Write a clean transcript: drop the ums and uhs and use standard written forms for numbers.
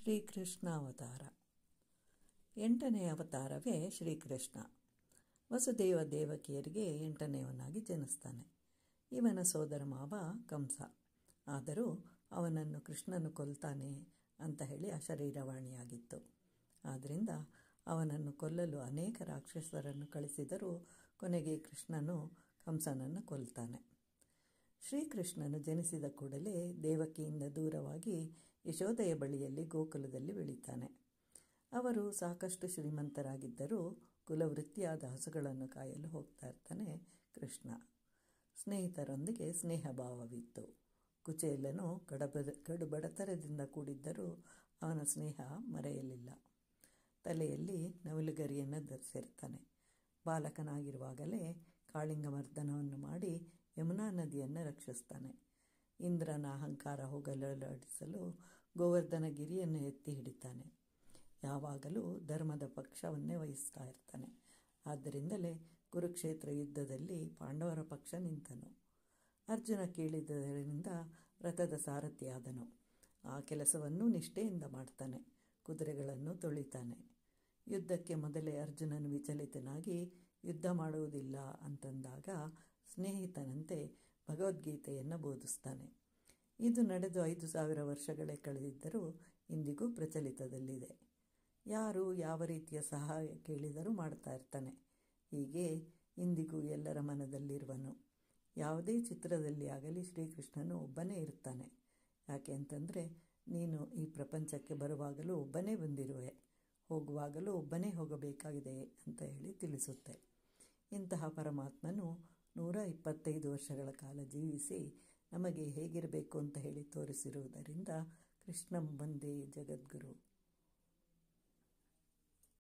ಶ್ರೀಕೃಷ್ಣ ಅವತಾರ. 8ನೇ ಅವತಾರವೇ ಶ್ರೀಕೃಷ್ಣ. ವಸುದೇವ ದೇವಕಿಯರಿಗೆ 8ನೇವನಾಗಿ ಜನಿಸ್ತಾನೆ. ಇವನ ಸೋದರ ಮಾವ ಕಂಸ. ಆದರೂ ಅವನನ್ನು ಕೃಷ್ಣನು ಕೊಲ್ತಾನೆ ಅಂತ ಹೇಳಿ ಅಶರೀರವಾಣಿಯಾಗಿತ್ತು. ಆದ್ದರಿಂದ ಅವನನ್ನು ಕೊಲ್ಲಲು ಅನೇಕ ರಾಕ್ಷಸರನ್ನು ಕಳಿಸಿದರೂ ಕೊನೆಗೆ ಕೃಷ್ಣನು ಕಂಸನನ್ನು ಕೊಲ್ತಾನೆ. ಶ್ರೀಕೃಷ್ಣನು ಜನಿಸಿದ ಕೂಡಲೇ ದೇವಕಿಯಿಂದ ದೂರವಾಗಿ ಯಶೋದೆಯ ಬಳಿಯಲ್ಲಿ ಗೋಕುಲದಲ್ಲಿ ಬೆಳೀತಾನೆ. ಅವರು ಸಾಕಷ್ಟು ಶ್ರೀಮಂತರಾಗಿದ್ದರೂ ಕುಲವೃತ್ತಿಯಾದ ಹಸುಗಳನ್ನು ಕಾಯಲು ಹೋಗ್ತಾ ಇರ್ತಾನೆ ಕೃಷ್ಣ. ಸ್ನೇಹಿತರೊಂದಿಗೆ ಸ್ನೇಹ ಭಾವವಿತ್ತು. ಕುಚೇಲನು ಕಡುಬಡತನದಿಂದ ಕೂಡಿದ್ದರೂ ಅವನ ಸ್ನೇಹ ಮರೆಯಲಿಲ್ಲ. ತಲೆಯಲ್ಲಿ ನವಿಲುಗರಿಯನ್ನು ಧರಿಸಿರ್ತಾನೆ. ಬಾಲಕನಾಗಿರುವಾಗಲೇ ಕಾಳಿಂಗ ಮರ್ದನವನ್ನು ಮಾಡಿ ಯಮುನಾ ನದಿಯನ್ನು ರಕ್ಷಿಸ್ತಾನೆ. ಇಂದ್ರನ ಅಹಂಕಾರ ಹೋಗಲಾಡಿಸಲು ಗೋವರ್ಧನಗಿರಿಯನ್ನು ಎತ್ತಿ ಹಿಡಿತಾನೆ. ಯಾವಾಗಲೂ ಧರ್ಮದ ಪಕ್ಷವನ್ನೇ ವಹಿಸ್ತಾ ಇರ್ತಾನೆ. ಆದ್ದರಿಂದಲೇ ಕುರುಕ್ಷೇತ್ರ ಯುದ್ಧದಲ್ಲಿ ಪಾಂಡವರ ಪಕ್ಷ ನಿಂತನು. ಅರ್ಜುನ ಕೇಳಿದ್ದರಿಂದ ರಥದ ಸಾರಥಿಯಾದನು. ಆ ಕೆಲಸವನ್ನು ನಿಷ್ಠೆಯಿಂದ ಮಾಡ್ತಾನೆ. ಕುದುರೆಗಳನ್ನು ತೊಳಿತಾನೆ. ಯುದ್ಧಕ್ಕೆ ಮೊದಲೇ ಅರ್ಜುನನು ವಿಚಲಿತನಾಗಿ ಯುದ್ಧ ಮಾಡುವುದಿಲ್ಲ ಅಂತಂದಾಗ ಸ್ನೇಹಿತನಂತೆ ಭಗವದ್ಗೀತೆಯನ್ನು ಬೋಧಿಸ್ತಾನೆ. ಇದು ನಡೆದು 5,000 ವರ್ಷಗಳೇ ಕಳೆದಿದ್ದರೂ ಇಂದಿಗೂ ಪ್ರಚಲಿತದಲ್ಲಿದೆ. ಯಾರು ಯಾವ ರೀತಿಯ ಸಹಾಯ ಕೇಳಿದರೂ ಮಾಡ್ತಾ ಇರ್ತಾನೆ. ಹೀಗೆ ಇಂದಿಗೂ ಎಲ್ಲರ ಮನದಲ್ಲಿರುವನು. ಯಾವುದೇ ಚಿತ್ರದಲ್ಲಿ ಆಗಲಿ ಶ್ರೀಕೃಷ್ಣನು ಒಬ್ಬನೇ ಇರ್ತಾನೆ. ಯಾಕೆ ಅಂತಂದರೆ, ನೀನು ಈ ಪ್ರಪಂಚಕ್ಕೆ ಬರುವಾಗಲೂ ಒಬ್ಬನೇ ಬಂದಿರುವೆ, ಹೋಗುವಾಗಲೂ ಒಬ್ಬನೇ ಹೋಗಬೇಕಾಗಿದೆ ಅಂತ ಹೇಳಿ ತಿಳಿಸುತ್ತೆ. ಇಂತಹ ಪರಮಾತ್ಮನು 125 ವರ್ಷಗಳ ಕಾಲ ಜೀವಿಸಿ ನಮಗೆ ಹೇಗಿರಬೇಕು ಅಂತ ಹೇಳಿ ತೋರಿಸಿರುವುದರಿಂದ ಕೃಷ್ಣಂ ವಂದೇ ಜಗದ್ಗುರು.